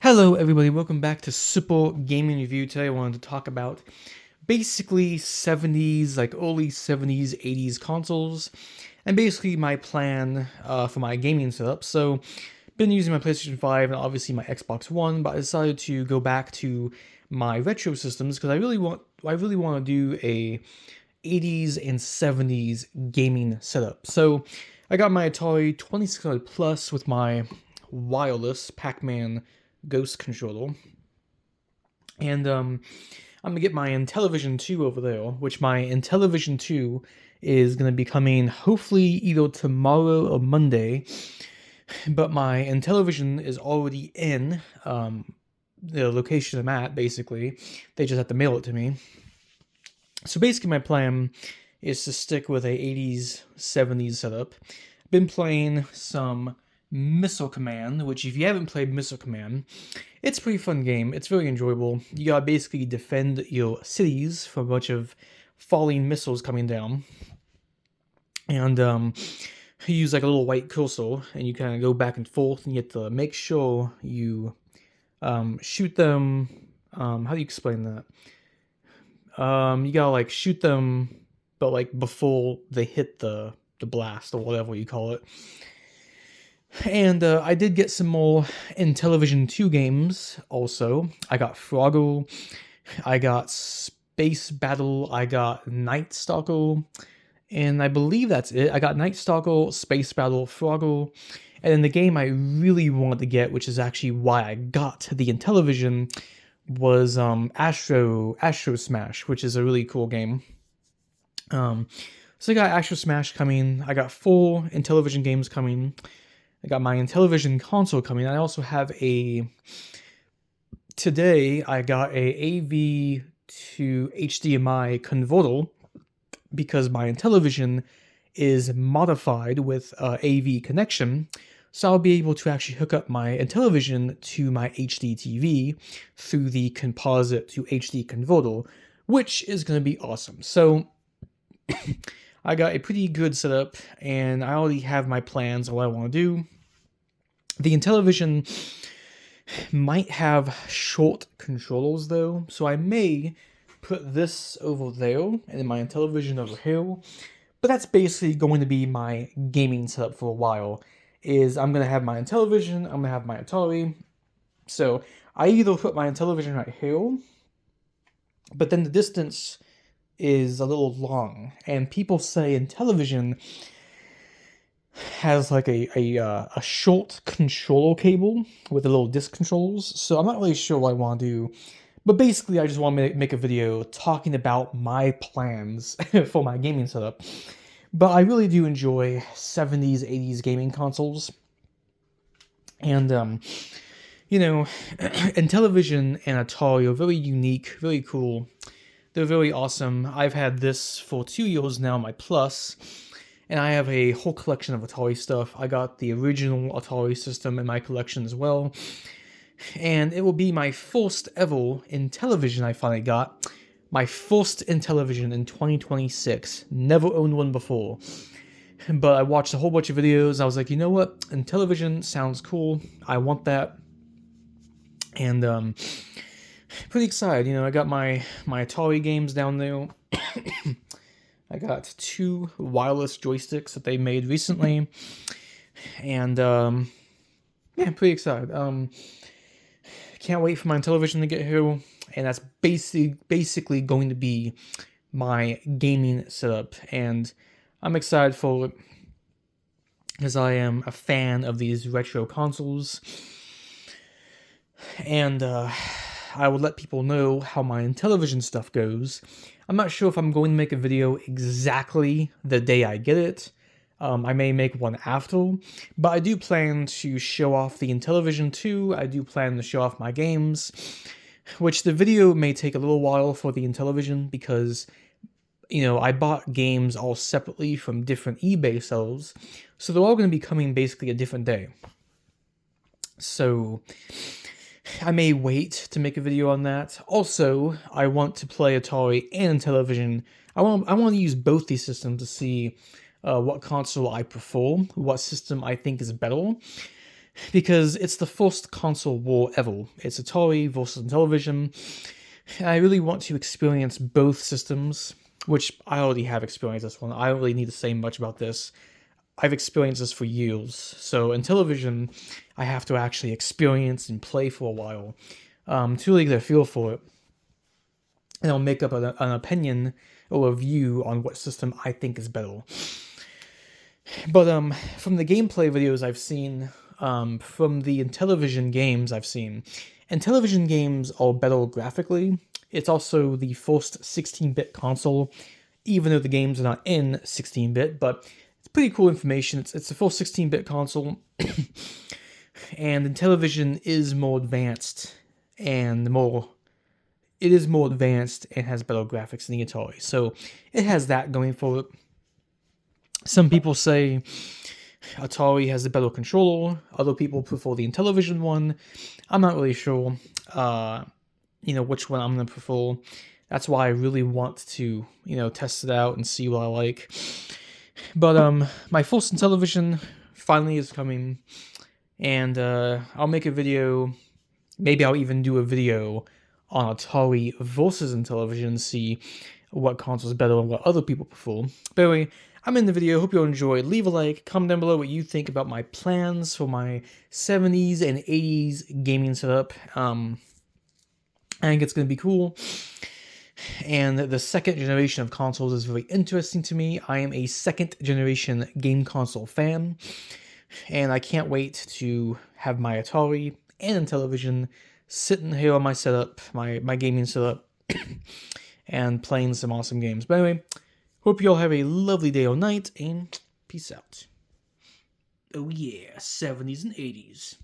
Hello everybody, welcome back to Simple Gaming Review. Today I wanted to talk about basically 70s, like early 70s, 80s consoles, and basically my plan for my gaming setup. So, been using my PlayStation 5 and obviously my Xbox One, but I decided to go back to my retro systems because I really want to do a 80s and 70s gaming setup. So, I got my Atari 2600 Plus with my wireless Pac-Man Ghost controller. And I'm gonna get my Intellivision 2 over there, which my Intellivision 2 is gonna be coming hopefully either tomorrow or Monday. But my Intellivision is already in the location I'm at, basically. They just have to mail it to me. So basically my plan is to stick with a 80s, 70s setup. Been playing some Missile Command, which if you haven't played Missile Command, it's a pretty fun game. It's very enjoyable. You gotta basically defend your cities from a bunch of falling missiles coming down. And you use like a little white cursor, and you kind of go back and forth, and you have to make sure you shoot them. How do you explain that? You gotta like shoot them, but like before they hit the blast or whatever you call it. And I did get some more Intellivision 2 games also. I got Froggle, I got Space Battle, I got Night Stalker, and I believe that's it. I got Night Stalker, Space Battle, Froggle, and then the game I really wanted to get, which is actually why I got the Intellivision, was Astro Smash, which is a really cool game. So I got Astro Smash coming. I got 4 Intellivision games coming. I got my Intellivision console coming. I also have today I got a AV to HDMI converter because my Intellivision is modified with AV connection. So I'll be able to actually hook up my Intellivision to my HD TV through the composite to HD converter, which is going to be awesome. So I got a pretty good setup, and I already have my plans on what I want to do. The Intellivision might have short controllers though, so I may put this over there and then my Intellivision over here. But that's basically going to be my gaming setup for a while. Is I'm gonna have my Intellivision, I'm gonna have my Atari. So I either put my Intellivision right here, but then the distance is a little long, and people say Intellivision has like a short controller cable with the little disc controls. So I'm not really sure what I want to do. But basically, I just want to make a video talking about my plans for my gaming setup. But I really do enjoy 70s, 80s gaming consoles. And, Intellivision and Atari are very unique, very cool. They're very awesome. I've had this for 2 years now, my Plus. And I have a whole collection of Atari stuff. I got the original Atari system in my collection as well. And it will be my first ever Intellivision I finally got. My first Intellivision in 2026. Never owned one before. But I watched a whole bunch of videos. I was like, you know what? Intellivision sounds cool. I want that. And pretty excited. I got my Atari games down there. I got 2 wireless joysticks that they made recently. And yeah, pretty excited. Can't wait for my Intellivision to get here, and that's basically going to be my gaming setup, and I'm excited for it because I am a fan of these retro consoles, and I will let people know how my Intellivision stuff goes. I'm not sure if I'm going to make a video exactly the day I get it. I may make one after, but I do plan to show off the Intellivision 2. I do plan to show off my games, which the video may take a little while for the Intellivision because, I bought games all separately from different eBay sellers, so they're all going to be coming basically a different day. So I may wait to make a video on that. Also, I want to play Atari and Intellivision. I want to use both these systems to see what console I prefer, what system I think is better. because it's the first console war ever. It's Atari versus Intellivision. I really want to experience both systems, which I already have experienced this one. I don't really need to say much about this. I've experienced this for years. So Intellivision, I have to actually experience and play for a while to really get a feel for it. And I'll make up an opinion or a view on what system I think is better. But from the gameplay videos I've seen, from the Intellivision games I've seen, Intellivision games are better graphically. It's also the first 16-bit console, even though the games are not in 16-bit, but it's pretty cool information. It's the first 16-bit console, and Intellivision is more advanced and more advanced and has better graphics than the Atari. So it has that going for it. Some people say Atari has the better controller. Other people prefer the Intellivision one. I'm not really sure, which one I'm going to prefer. That's why I really want to, test it out and see what I like. But my first Intellivision finally is coming, and I'll make a video. Maybe I'll even do a video on Atari versus Intellivision, see what console is better and what other people prefer. But anyway, I'm in the video. Hope you enjoyed. Leave a like. Comment down below what you think about my plans for my 70s and 80s gaming setup. I think it's going to be cool. And the second generation of consoles is very interesting to me. I am a second generation game console fan, and I can't wait to have my Atari and Intellivision sitting here on my setup, my gaming setup, and playing some awesome games. But anyway, hope you all have a lovely day or night, and peace out. Oh yeah, 70s and 80s.